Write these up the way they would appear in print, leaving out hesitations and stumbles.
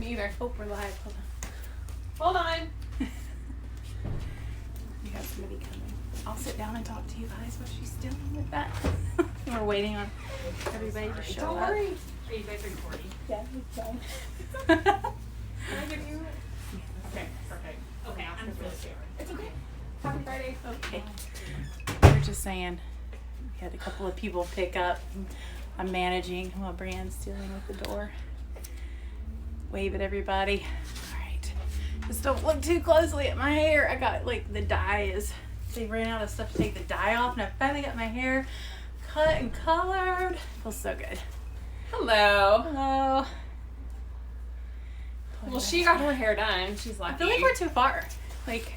Me either. Oh, we're live. Hold on. We have somebody coming. I'll sit down and talk to you guys while she's dealing with that. We're waiting on everybody to show Don't up. worry. Are you guys recording? Yeah, it's fine. Can I give you? Okay, perfect. Okay, I'm really sorry. It's okay. Happy Friday. Okay. We were just saying, we had a couple of people pick up. I'm managing while Brianne's dealing with the door. Wave at everybody. All right. Just don't look too closely at my hair. I got like the dye is, they ran out of stuff to take the dye off, and I finally got my hair cut and colored. Feels so good. Hello. Hello. Well, she got her hair done. She's lucky. I feel like we're too far. Like,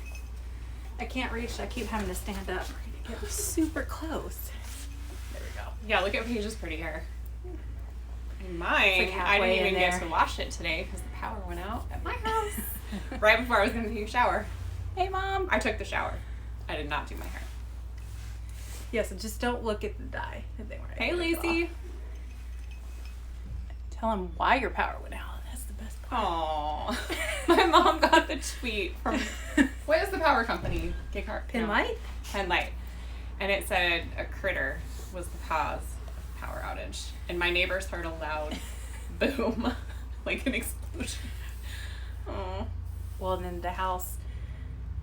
I can't reach. I keep having to stand up to get super close. There we go. Yeah, look at Paige's pretty hair. And mine, It's like I didn't halfway even in get there. to wash it today because the power went out at my house right before I was going to take a shower. Hey, Mom. I took the shower. I did not do my hair. Yes, and just don't look at the dye. Hey, Lacey. Tell them why your power went out. That's the best part. Aww. My mom got the tweet from, what is the power company? Pin light? Pin Light. And it said a critter was the cause of the power outage. And my neighbors heard a loud boom, like an explosion. Oh. Well, and then the house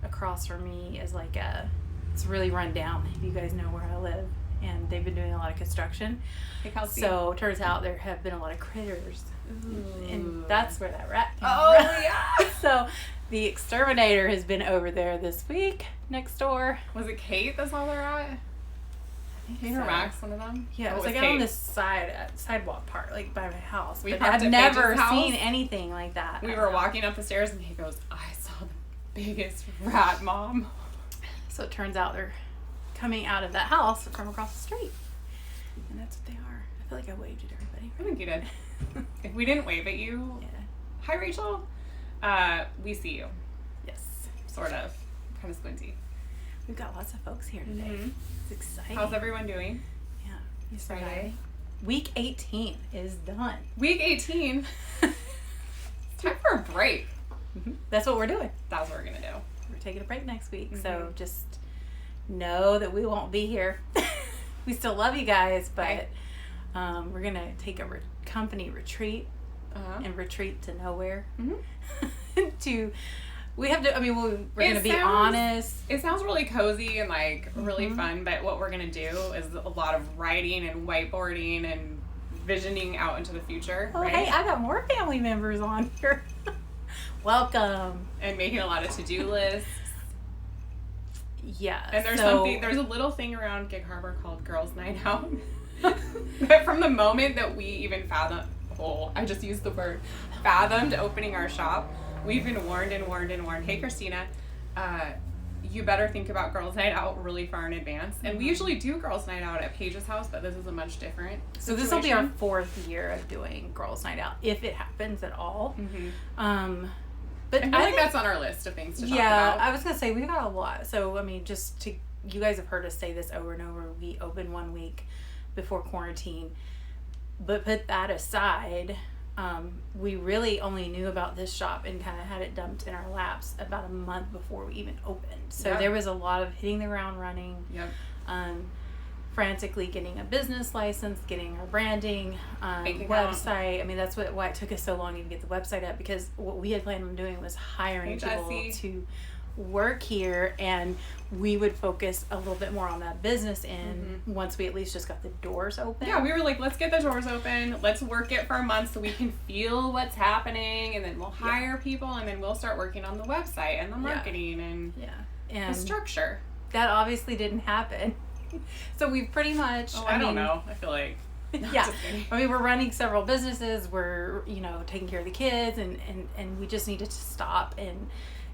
across from me is like it's really run down, if you guys know where I live. And they've been doing a lot of construction. Hey, Kelsey. So it turns out there have been a lot of critters. And that's where that rat came Oh, from. yeah. So the exterminator has been over there this week next door. Was it Kate that saw the rat? Kate or so. Max, one of them? Yeah, Oh, it was like Kate. out on this sidewalk part, like by my house. We But parked I've at never Paige's seen house. anything like that. We at were our walking up the stairs and he goes, I saw the biggest rat, Mom. house. So it turns out they're coming out of that house from across the street. And that's what they are. I feel like I waved at everybody. I think you did. If we didn't wave at you, Yeah. hi, Rachel. We see you. Yes. Sort of. Kind of squinty. We've got lots of folks here today. Mhm. It's exciting. How's everyone doing? Yeah. It's Friday. Week 18 is done. Week 18. It's time for a break. That's what we're doing. That's what we're going to do. We're taking a break next week. So Mhm. just know that we won't be here. We still love you guys, but Okay. we're going to take a company retreat Uh-huh. and retreat to nowhere. Mhm. We have to, I mean, we're going to be sounds- honest. It sounds really cozy and like really Mhm. fun, but what we're going to do is a lot of writing and whiteboarding and visioning out into the future. Oh, right? hey, I got more family members on here. Welcome. And making a lot of to-do lists. Yeah. And there's so, there's a little thing around Gig Harbor called Girls Night Out. But from the moment that we even fathomed opening our shop, we've been warned and warned and warned. Hey, Christina, you better think about Girls Night Out really far in advance. And we usually do Girls Night Out at Paige's house, but this is a much different So this will be our situation. 4th year of doing Girls Night Out, if it happens at all. Mhm. But I feel like that's on our list of things to talk yeah, about. I was gonna say we've got a lot. So I mean, you guys have heard us say this over and over. We open 1 week before quarantine, but put that aside. We really only knew about this shop and kind of had it dumped in our laps about a month before we even opened. So Yeah. there was a lot of hitting the ground running. Yep. Frantically getting a business license, getting our branding, Bank account. website. I mean, that's why it took us so long to even get the website up, because what we had planned on doing was hiring Hey, people Jessie. to work here, and we would focus a little bit more on that business end once we at least just got the doors open. Yeah, we were like, let's get the doors open. Let's work it for a month so we can feel what's happening, and then we'll hire people, and then we'll start working on the website and the marketing and Yeah. the And structure. that obviously didn't happen. So we pretty much, Oh, I don't know. I feel like Yeah. Just kidding. I mean, we're running several businesses. We're, taking care of the kids, and we just needed to stop and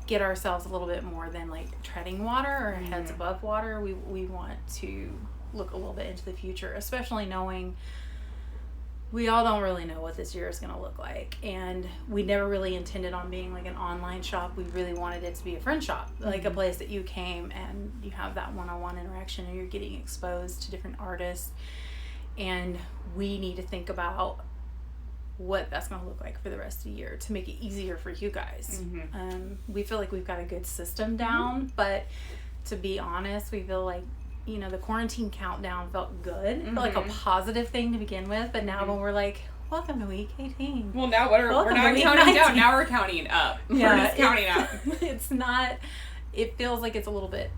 get ourselves a little bit more than like treading water or heads above water. We want to look a little bit into the future, especially knowing we all don't really know what this year is going to look like. And we never really intended on being like an online shop. We really wanted it to be a friend shop, like a place that you came and you have that one-on-one interaction and you're getting exposed to different artists. And we need to think about what that's going to look like for the rest of the year to make it easier for you guys. We feel like we've got a good system down, but to be honest, we feel like, you know, the quarantine countdown felt good, felt like a positive thing to begin with, but now when we're like, welcome to week 18. Well, now we're not counting down, now we're counting up. Yeah, we're just counting up. It's not, it feels like it's a little bit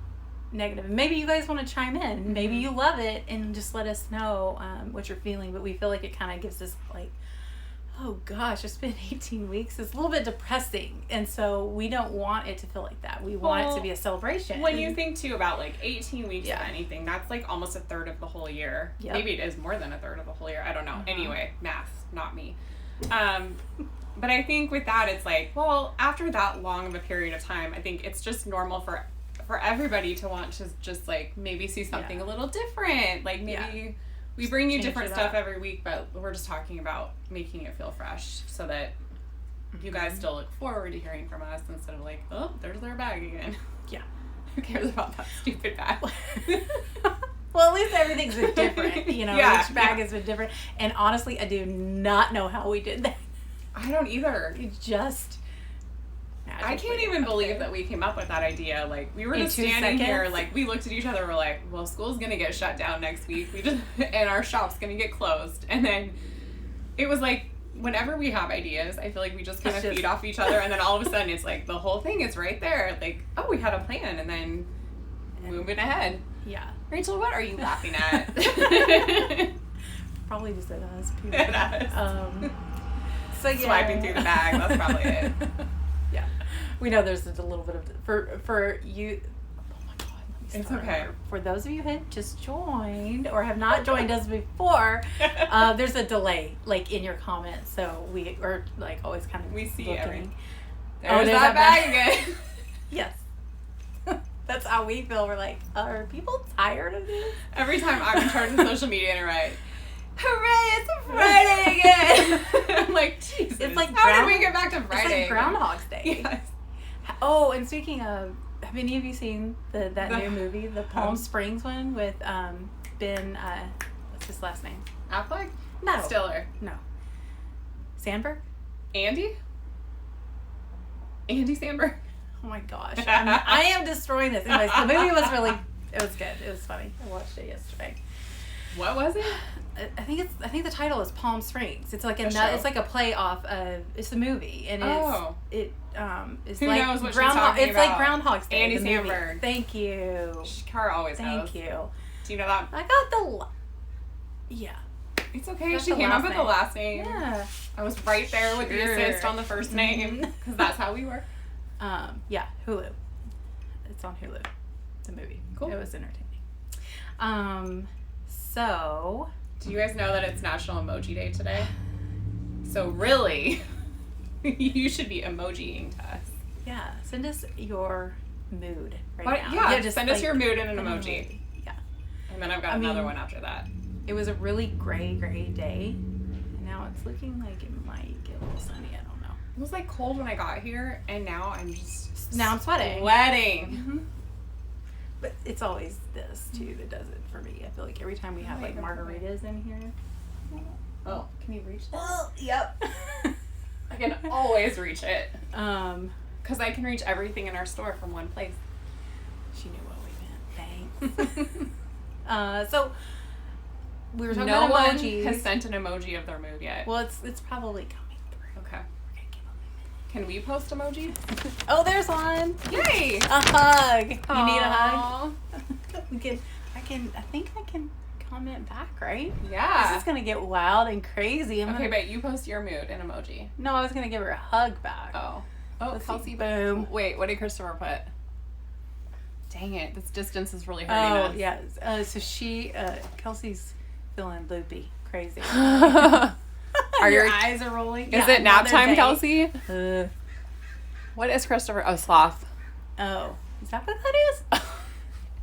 negative. Maybe you guys want to chime in. Maybe you love it and just let us know what you're feeling, but we feel like it kind of gives us like, oh gosh, it's been 18 weeks. It's a little bit depressing. And so we don't want it to feel like that. We want it to be a celebration. When you think too about like 18 weeks of anything, that's like almost a third of the whole year. Yep. Maybe it is more than a third of the whole year. I don't know. Anyway, math, not me. But I think with that, it's like, well, after that long of a period of time, I think it's just normal for everybody to want to just like maybe see something a little different. Like maybe we bring you different stuff every week, but we're just talking about making it feel fresh so that you guys still look forward to hearing from us instead of like, oh, there's their bag again. Yeah. Who cares about that stupid bag? Well, at least everything's been different. You know, each bag has been different. And honestly, I do not know how we did that. I don't either. It just... I can't even believe that we came up with that idea. Like, we were just standing here, like, we looked at each other, we're like, well, school's gonna get shut down next week, and our shop's gonna get closed. And then it was like, whenever we have ideas, I feel like we just kind of feed off each other, and then all of a sudden it's like, the whole thing is right there. Like, oh, we had a plan, and then moving ahead. Yeah. Rachel, what are you laughing at? Probably just at us. At us. So yeah. Swiping through the bag, that's probably it. Yeah. We know there's a little bit of, for you, oh my God. It's okay. For those of you who have just joined or have not joined us before, there's a delay, like, in your comments. So we are, like, always kind of we see looking. Everything. There's that bag again. Yes. That's how we feel. We're like, are people tired of this? Every time I'm in charge of social media and I write, hooray, it's a Friday again. I'm like, Jesus. It's like how did we get back to Friday? It's like Groundhog's Day. Yes. Oh, and speaking of, have any of you seen that new movie, the Palm Springs one with Ben, what's his last name? Affleck? No. Stiller. No. Sandberg? Andy Sandberg? Oh my gosh. I am destroying this. Anyways, the movie was it was good. It was funny. I watched it yesterday. What was it? I think the title is Palm Springs. It's like it's like a play off of, it's a movie, and it's who like knows what she's talking it's about. like Groundhog's Day. Andy Samberg. Thank you. Cara always knows. Thank you. Do you know that? I got yeah. It's okay. She came up with the last name. Yeah. I was right there with the assist on the first name because that's how we were. Yeah, Hulu. It's on Hulu. The movie. Cool. It was entertaining. So, do you guys know that it's National Emoji Day today? So really, you should be emojiing to us. Yeah, send us your mood now. Yeah, just send us your mood in an emoji. Yeah. And then I've got another one after that. It was a really gray day. And now it's looking like it might get a little sunny. I don't know. It was like cold when I got here, and now I'm sweating. Mm-hmm. But it's always this too that does it for me. I feel like every time we have like margaritas in here. Oh, can you reach that? Oh, yep. I can always reach it. Because I can reach everything in our store from one place. She knew what we meant. Thanks. So we were talking about emojis. No one has sent an emoji of their mood yet. Well, it's probably coming through. Okay. Can we post emojis? Oh, there's one. Yay! A hug. Aww. You need a hug? I think I can comment back, right? Yeah. This is going to get wild and crazy. But you post your mood in emoji. No, I was going to give her a hug back. Oh, Kelsey. Boom. Wait, what did Christopher put? Dang it. This distance is really hurting us. Oh, yeah. So Kelsey's feeling loopy. Crazy. Are your eyes are rolling? Is it nap time, Kelsey? What is Christopher? Oh, sloth. Oh. Is that what that is?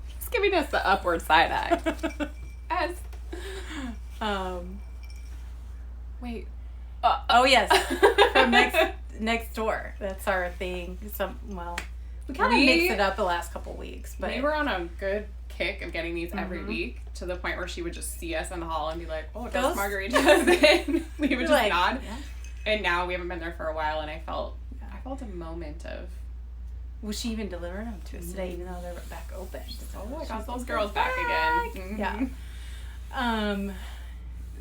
He's giving us the upward side eye. Wait. Oh, yes. From next door. That's our thing. We kind of mixed it up the last couple weeks. But we were on a good kick of getting these every week, to the point where she would just see us in the hall and be like, oh, Those- just margaritas. And we would just like, nod. yeah. And now we haven't been there for a while, and I felt a moment of, Well, she even delivered them to us today, even though they're back open. oh, I got those girls back again. Yeah.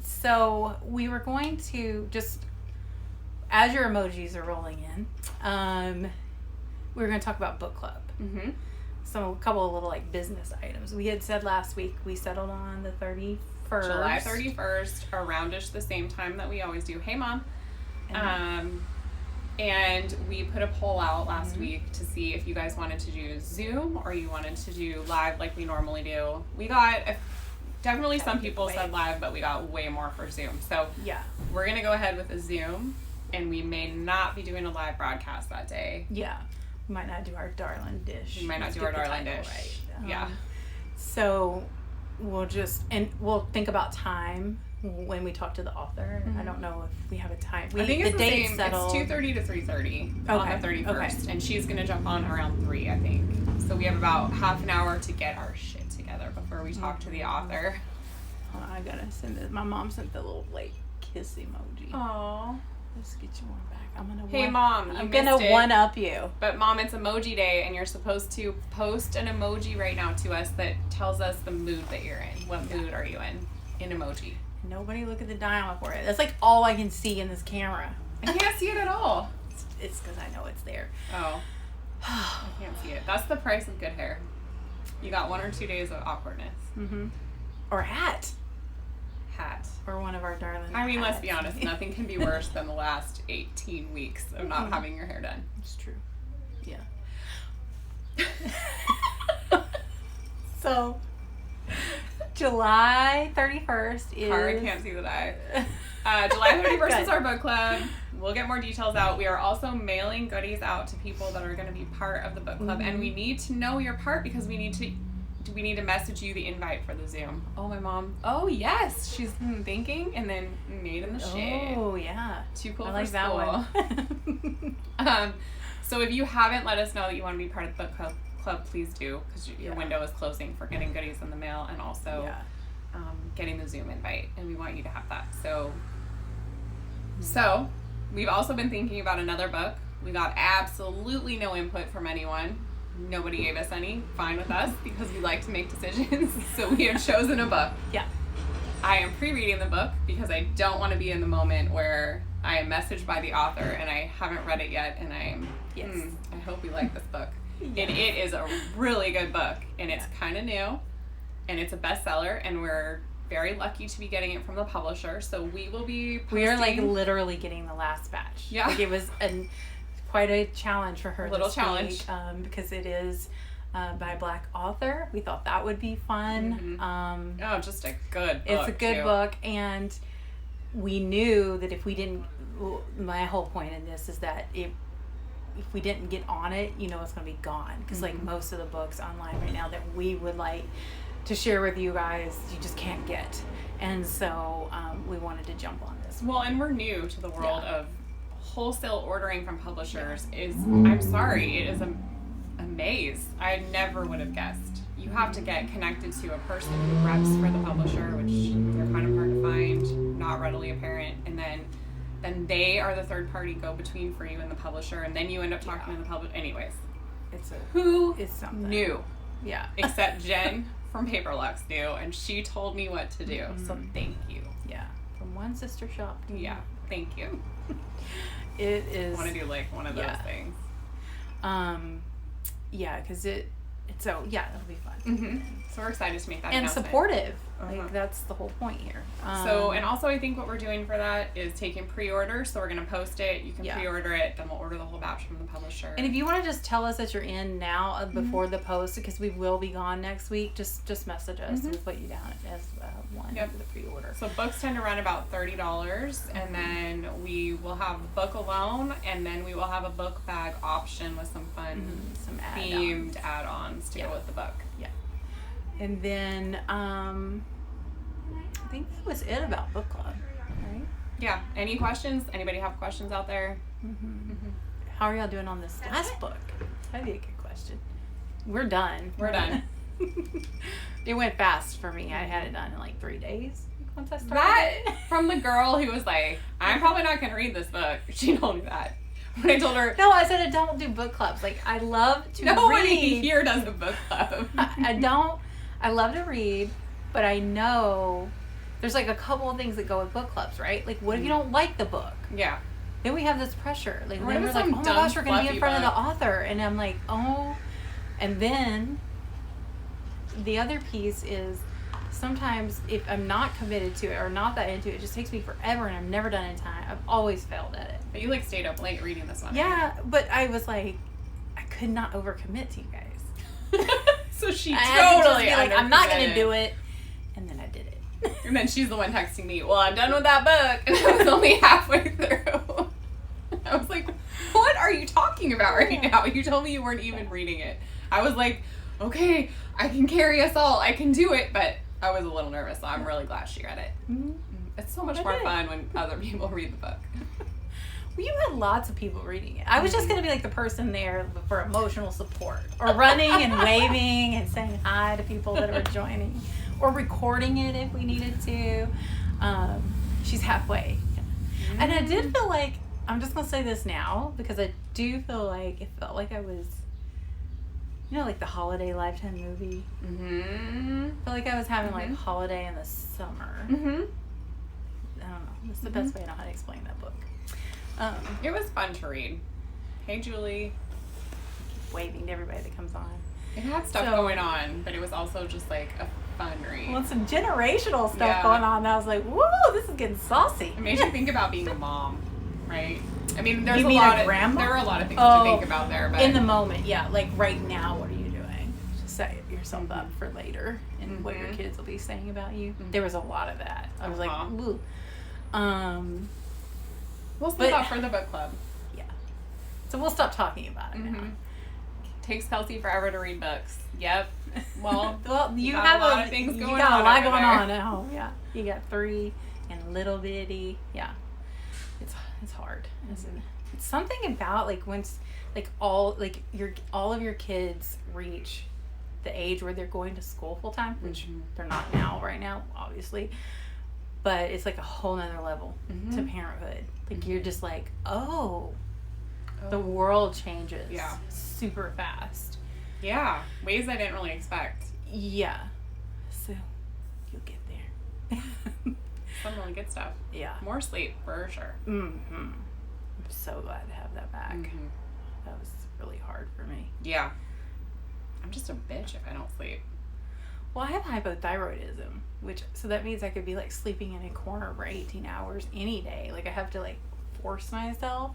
So we were going to just, as your emojis are rolling in, we were going to talk about book club. Mm-hmm. So a couple of little like business items. We had said last week we settled on the 31st. July 31st, aroundish the same time that we always do. Hey, Mom. And we put a poll out last week to see if you guys wanted to do Zoom or you wanted to do live like we normally do. We got definitely some people said live, but we got way more for Zoom. So we're going to go ahead with a Zoom, and we may not be doing a live broadcast that day. Yeah. We might not do our Darlin dish. We might not do our Darlin dish. Right. So we'll think about time when we talk to the author. I don't know if we have a time. I think it's the same. Settled. It's 2:30 to 3:30 on the 31st, and she's gonna jump on around 3, I think. So we have about half an hour to get our shit together before we talk to the author. I gotta send it. My mom sent the little like kiss emoji. Aww. Let's get you one back. I'm gonna one up you. But Mom, it's emoji day, and you're supposed to post an emoji right now to us that tells us the mood that you're in. What mood are you in emoji? Nobody look at the dial for it. That's like all I can see in this camera. I can't see it at all. It's because I know it's there. Oh. I can't see it. That's the price of good hair. You got 1 or 2 days of awkwardness. Mm-hmm. Or hat. Or one of our Darlin I mean, hats. let's be honest. Nothing can be worse than the last 18 weeks of not having your hair done. It's true. Yeah. So, July 31st is... Cara can't see the die. July 31st is our book club. We'll get more details out. We are also mailing goodies out to people that are going to be part of the book club. And we need to know your part because we need to message you the invite for the Zoom. Oh, my mom. Oh, yes. She's thinking and then made in the shade. Oh, yeah. Too cool I for like school. That one. So if you haven't let us know that you want to be part of the book club, please do, because your window is closing for getting goodies in the mail and also getting the Zoom invite, and we want you to have that. So we've also been thinking about another book. We got absolutely no input from anyone. Nobody gave us any. Fine with us, because we like to make decisions. So we have chosen a book. Yeah. I am pre-reading the book because I don't want to be in the moment where I am messaged by the author and I haven't read it yet, and I hope we like this book. Yeah. And it is a really good book, and it's kind of new, and it's a bestseller, and we're very lucky to be getting it from the publisher. So we will be posting. We are like literally getting the last batch. Yeah. Like it was quite a challenge for her. Little this challenge. week, because it is by a Black author. We thought that would be fun. Mm-hmm. Just a good book. It's a good book, and we knew that if we didn't, my whole point in this is that if we didn't get on it, it's going to be gone. Because like most of the books online right now that we would like to share with you guys, you just can't get. And so we wanted to jump on this. Well, and we're new to the world of wholesale ordering from publishers. I'm sorry, it is a maze. I never would have guessed. You have to get connected to a person who reps for the publisher, which they're kind of hard to find, not readily apparent, and then they are the third party go-between for you and the publisher, and then you end up talking to the publisher. Anyways, who knew? Yeah. Except Jen from Paperluxe knew, and she told me what to do. So thank you. Yeah. From one sister shop. Thank you. It is. I want to do like one of those things. Because it'll be fun. Mm-hmm. So we're excited to make that and announcement. Supportive. Like that's the whole point here. And also I think what we're doing for that is taking pre-orders. So we're going to post it. You can pre-order it. Then we'll order the whole batch from the publisher. And if you want to just tell us that you're in now before the post, because we will be gone next week, just message us and we'll put you down as one for the pre-order. So books tend to run about $30, and then we will have book alone, and then we will have a book bag option with some fun, some themed add-ons to go with the book. Yeah. And then I think that was it about book club, right? Yeah. Any questions? Anybody have questions out there? How are y'all doing on this last book? That'd be a good question. We're done. We're done. It went fast for me. I had it done in like 3 days once I started. That from the girl who was like, I'm probably not gonna read this book. She told me that. When I told her, No, I said I don't do book clubs. Like, I love to nobody read. here does a book club. I love to read, but I know there's like a couple of things that go with book clubs, right? Like, what if you don't like the book? Yeah. Then we have this pressure. Like, What then if we're it's like, oh some my dumb, gosh, we're going to be in fluffy front of the book? author. And I'm like, oh. And then the other piece is sometimes if I'm not committed to it or not that into it, it just takes me forever and I've never done it in time. I've always failed at it. But you like stayed up late reading this one. Yeah, but I was like, I could not overcommit to you guys. So she I had to just totally be like, I'm not going to undercommitted. do it. And then I did it. And then she's the one texting me, well, I'm done with that book. And I was only halfway through. I was like, what are you talking about right now? You told me you weren't even reading it. I was like, okay, I can carry us all. I can do it. But I was a little nervous, so I'm really glad she read it. Mm-hmm. It's so much more fun when other people read the book. Well, you had lots of people reading it. I was just going to be like the person there for emotional support, or running and waving and saying hi to people that are joining, or recording it if we needed to. She's halfway. And I did feel like, I'm just going to say this now, because I do feel like it felt like I was, you know, like the Holiday Lifetime movie. Mm-hmm. I felt like I was having like Holiday in the summer. Mm-hmm. I don't know. That's the best way I know how to explain that book. It was fun to read. Hey, Julie. Waving to everybody that comes on. It had stuff So- going on, but it was also just like a fun read. Well, some generational stuff Yeah. going on. And I was like, whoa, this is getting saucy. It made you think about being a mom, right? I mean, there's You a mean lot a of grandma? there are a lot of things Oh, to think about there, but In the moment, yeah. Like right now, what are you doing? Just set yourself up for later and what your kids will be saying about you. There was a lot of that. I was like, ooh. we'll split but- that for the book club. Yeah. So we'll stop talking about it now. Takes Kelsey forever to read books. Yep. Well, Well, you got have a lot of things you going got on a lot over going there. on at home. Yeah, you got 3 and little bitty. Yeah, it's hard. It's something about like once like all of your kids reach the age where they're going to school full time, which they're not now right now, obviously. But it's like a whole nother level to parenthood. Like you're just like, the world changes super fast. Yeah, ways I didn't really expect. Yeah. So you'll get there. Some really good stuff. Yeah. More sleep for sure. Mm-hmm. I'm so glad to have that back. That was really hard for me. Yeah. I'm just a bitch if I don't sleep. Well, I have hypothyroidism, so that means I could be like sleeping in a corner for 18 hours any day. Like I have to like force myself,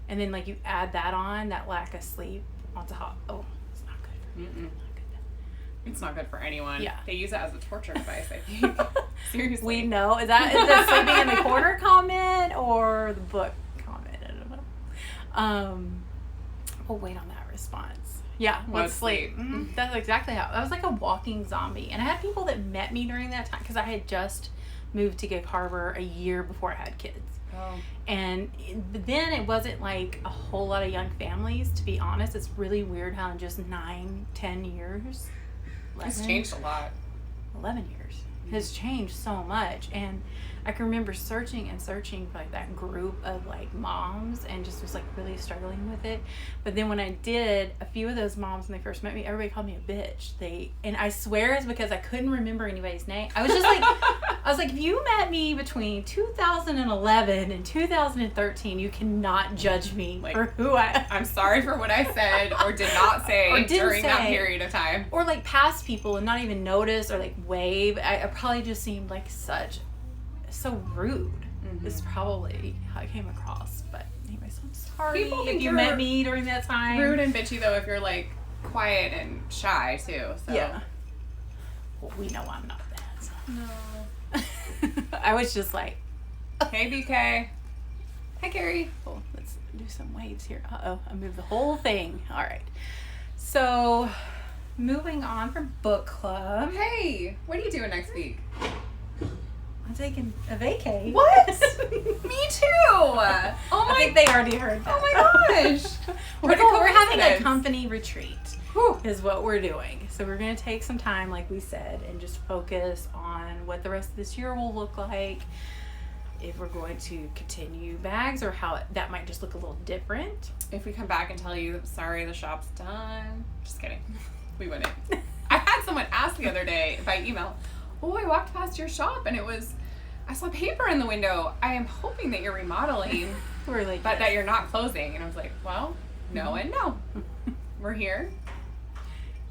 and then like you add that on, that lack of sleep on top. Oh, it's not good for me. It's not good. It's not good for anyone. Yeah. They use it as a torture device, I think. Seriously. We know. Is that the sleeping in the corner comment or the book comment? I don't know. We'll wait on that response. Yeah, let's sleep. That's exactly how. I was like a walking zombie. And I had people that met me during that time because I had just moved to Gig Harbor a year before I had kids. Oh. And then it wasn't like a whole lot of young families, to be honest. It's really weird how in just 9-10 years, It's changed a lot. 11 years has changed so much. And I can remember searching for like that group of like moms and just was like really struggling with it. But then when I did, a few of those moms when they first met me, everybody called me a bitch. And I swear it's because I couldn't remember anybody's name. I was just like, if you met me between 2011 and 2013, you cannot judge me Like, for who I'm sorry for what I said or did not say Or didn't during that say. period of time. or like pass people and not even notice or like wave. I probably just seemed like so rude. Is probably how I came across. But anyway, so I'm sorry People if think you you're met me during that time. Rude and bitchy though if you're like quiet and shy too. So. Yeah. Well, we know I'm not that. So. No. I was just like, Hey BK. Hi Carrie. well, let's do some waves here. Uh-oh, I moved the whole thing. All right. So, moving on from book club. Hey, what are you doing next week? I'm taking a vacay. What? Me too. Oh I my. think they already heard that. Oh my gosh. We're What a having a coincidence. company retreat. Whew. is what we're doing. So we're going to take some time, like we said, and just focus on what the rest of this year will look like. If we're going to continue bags or how that might just look a little different. If we come back and tell you, sorry, the shop's done. Just kidding. We wouldn't. I had someone ask the other day by email, oh, I walked past your shop and I saw paper in the window. I am hoping that you're remodeling, We're like, but yes. that you're not closing. And I was like, well, no and no. We're here.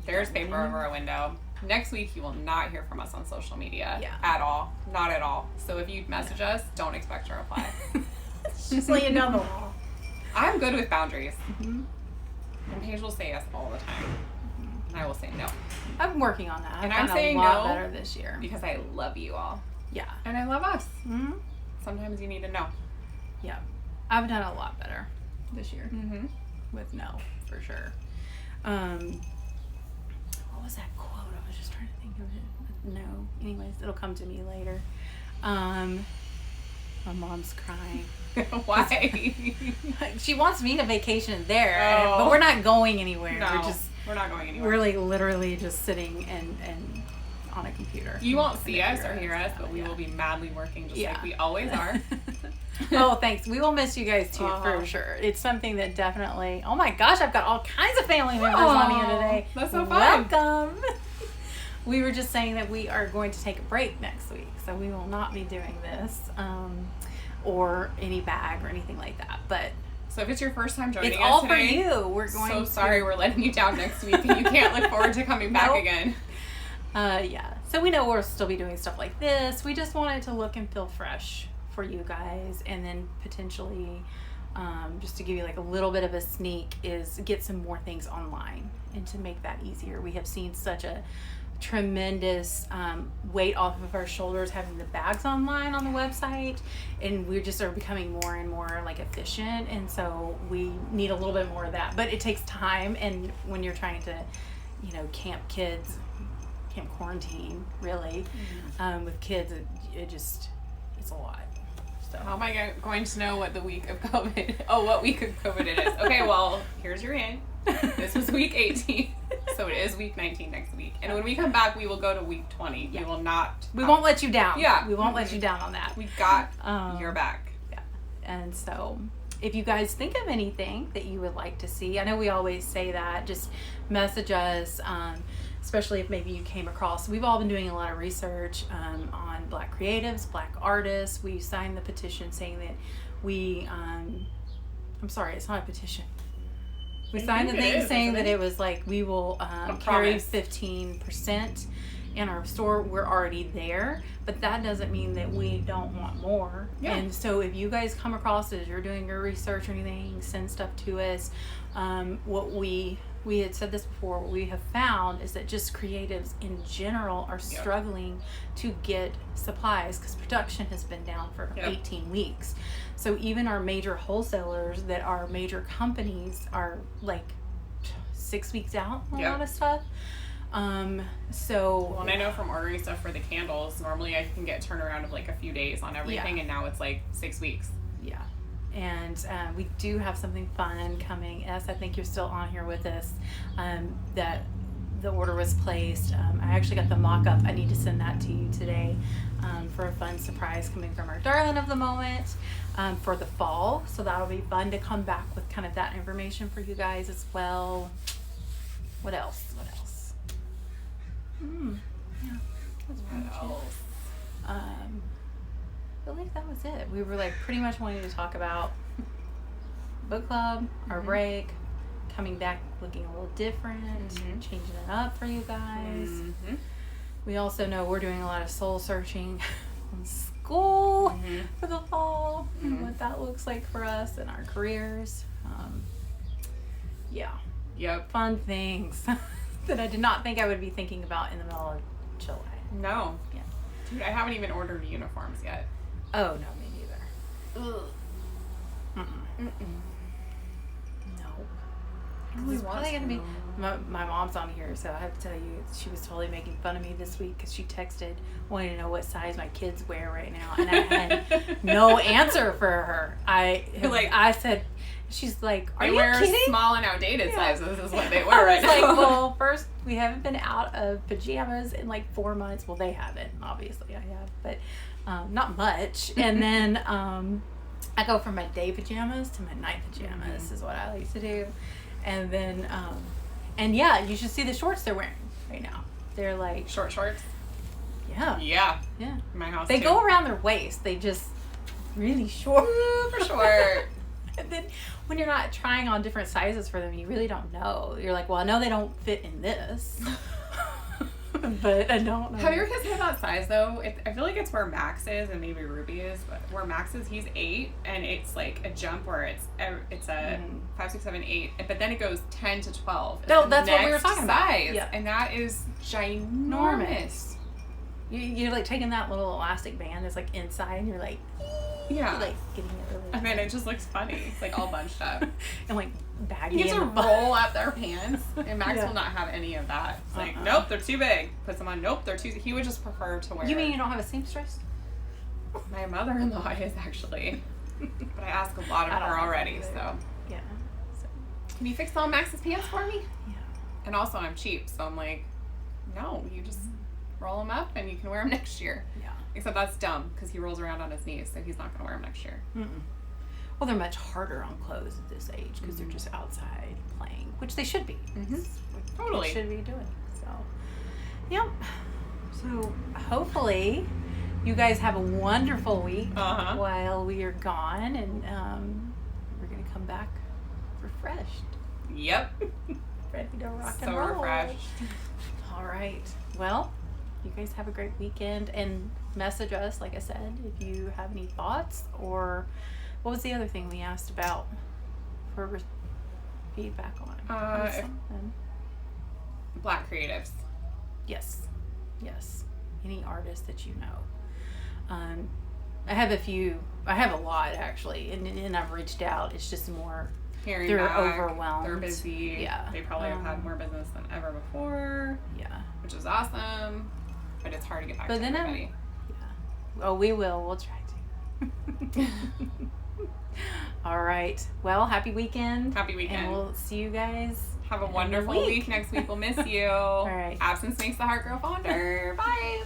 There's paper over a window. Next week, you will not hear from us on social media at all. Not at all. So if you message us, don't expect a reply. Just laying down the law. I'm good with boundaries. And Paige will say yes all the time. And I will say no. I'm working on that. And I've I'm gotten saying a lot no better this year. because I love you all. Yeah. And I love us. Mm-hmm. Sometimes you need to know. Yeah. I've done a lot better this year. Mm-hmm. With no, for sure. What was that quote? I was just trying to think of it. No. Anyways, it'll come to me later. My mom's crying. Why? She wants me to vacation there, Oh. but we're not going anywhere. No, We're not going anywhere. We're like literally just sitting and on a computer. You won't see us or hear us, but we will be madly working just like we always are. Oh, thanks. We will miss you guys too, for sure. It's something that definitely. Oh my gosh, I've got all kinds of family members on here today. That's so fun. Welcome. We were just saying that we are going to take a break next week, so we will not be doing this or any bag or anything like that. But so if it's your first time joining it's us all today, for you. We're going. So sorry, we're letting you down next week, and you can't look forward to coming back again. Yeah. So we know we'll still be doing stuff like this. We just want it to look and feel fresh for you guys, and then potentially just to give you like a little bit of a sneak is get some more things online and to make that easier. We have seen such a tremendous weight off of our shoulders having the bags online on the website, and we just are becoming more and more like efficient, and so we need a little bit more of that, but it takes time. And when you're trying to camp quarantine really with kids, it's a lot. So How am I going to know what the week of COVID? Oh, what week of COVID it is? Okay, well, here's your hint. This was week 18, so it is week 19 next week. And when we come back, we will go to week 20. Yeah. We will not. We won't let you down. Yeah, we won't let you down on that. We got your back. Yeah, and so if you guys think of anything that you would like to see, I know we always say that. Just message us. Especially if maybe you came across, we've all been doing a lot of research on Black creatives, Black artists. We signed the petition saying that I'm sorry, it's not a petition. We signed the thing saying that it was like we will carry 15% in our store. We're already there, but that doesn't mean that we don't want more. Yeah. And so if you guys come across as you're doing your research or anything, send stuff to us. What we had said this before, what we have found is that just creatives in general are struggling to get supplies because production has been down for 18 weeks. So even our major wholesalers that are major companies are like 6 weeks out on a lot of stuff. And I know from ordering stuff for the candles, normally I can get turnaround of like a few days on everything, and now it's like 6 weeks. Yeah. And we do have something fun coming. I think you're still on here with us. That the order was placed. I actually got the mock-up. I need to send that to you today for a fun surprise coming from our Darlin of the moment for the fall. So that'll be fun to come back with kind of that information for you guys as well. What else? Yeah. That's pretty much it. I believe that was it. We were like pretty much wanting to talk about book club, our break, coming back looking a little different, changing it up for you guys. We also know we're doing a lot of soul searching on school for the fall and what that looks like for us and our careers. Fun things that I did not think I would be thinking about in the middle of July. No. Yeah. Dude, I haven't even ordered uniforms yet. Oh, no, me neither. Ugh. No. It's probably going to be... My mom's on here, so I have to tell you, she was totally making fun of me this week because she texted wanting to know what size my kids wear right now, and I had no answer for her. I said, She's like, are They you wear kidding? small and outdated sizes is what they I wear right was like, now. well, first, we haven't been out of pajamas in like 4 months. Well, they haven't. Obviously, I have. But not much. And then I go from my day pajamas to my night pajamas is what I like to do. And then, and yeah, you should see the shorts they're wearing right now. They're like... Short shorts? Yeah. Yeah. Yeah. In my house, They too. go around their waist. They just really short. For short. And then when you're not trying on different sizes for them, you really don't know. You're like, well, I know they don't fit in this. But I don't know. Have your kids hit that size though? I feel like it's where Max is and maybe Ruby is, but where Max is, he's 8, and it's like a jump where it's a 5, 6, 7, 8, but then it goes 10 to 12. It's No, the that's what we were next talking about. size, Yeah. and that is ginormous. Enormous. You're like taking that little elastic band that's like inside, and you're like, Yeah. you're like getting it really. And then it just looks funny. It's like all bunched up. And like baggy. You get to in the butt. roll up their pants, and Max Yeah. will not have any of that. It's like, Uh-uh. nope, they're too big. Puts them on, nope, they're too. He would just prefer to wear. You mean you don't have a seamstress? My mother-in-law is actually, but I ask a lot of I don't her know already. either. So, Yeah. So, can you fix all Max's pants for me? yeah. And also, I'm cheap, so I'm like, no, you just roll them up, and you can wear them next year. Yeah. Except that's dumb because he rolls around on his knees, so he's not going to wear them next year. Mm-mm. Well, they're much harder on clothes at this age because they're just outside playing, which they should be. Mhm. It's what Totally. kids should be doing. So, yep. So hopefully, you guys have a wonderful week while we are gone, and we're gonna come back refreshed, Yep. ready to rock and So roll. refreshed. All right. Well, you guys have a great weekend, and message us, like I said, if you have any thoughts, or what was the other thing we asked about for feedback on? Something. Black creatives. Yes. Any artist that you know. I have a lot actually, and I've reached out. It's just more Hearing they're back, overwhelmed. They're busy. Yeah. They probably have had more business than ever before. Yeah. Which is awesome. But it's hard to get back But to then everybody. Oh, we will. We'll try to. All right. Well, happy weekend. Happy weekend. And we'll see you guys. Have a in a wonderful week next week. We'll miss you. All right. Absence makes the heart grow fonder. Bye.